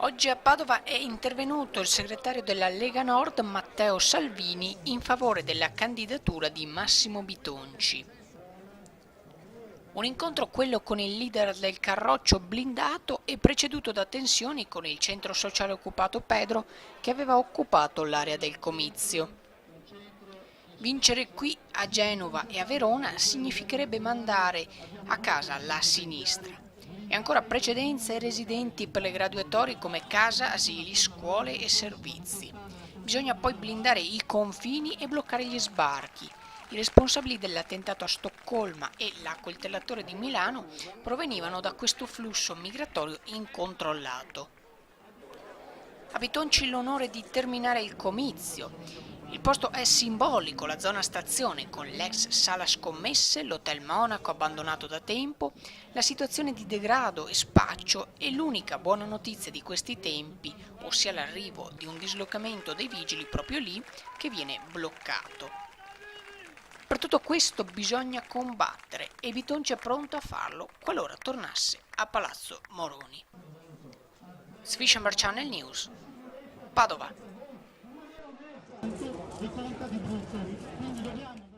Oggi a Padova è intervenuto il segretario della Lega Nord Matteo Salvini in favore della candidatura di Massimo Bitonci. Un incontro, quello con il leader del Carroccio blindato, e preceduto da tensioni con il centro sociale occupato Pedro, che aveva occupato l'area del comizio. Vincere qui a Genova e a Verona significherebbe mandare a casa la sinistra e ancora precedenza ai residenti per le graduatorie come casa, asili, scuole e servizi. Bisogna poi blindare i confini e bloccare gli sbarchi. I responsabili dell'attentato a Stoccolma e l'accoltellatore di Milano provenivano da questo flusso migratorio incontrollato. A Bitonci l'onore di terminare il comizio. Il posto è simbolico, la zona stazione, con l'ex sala scommesse, l'Hotel Monaco abbandonato da tempo, la situazione di degrado e spaccio e l'unica buona notizia di questi tempi, ossia l'arrivo di un dislocamento dei vigili proprio lì, che viene bloccato. Per tutto questo bisogna combattere e Bitonci è pronto a farlo qualora tornasse a Palazzo Moroni. Swishamber Channel News, Padova. Di 40 di brutto, quindi dobbiamo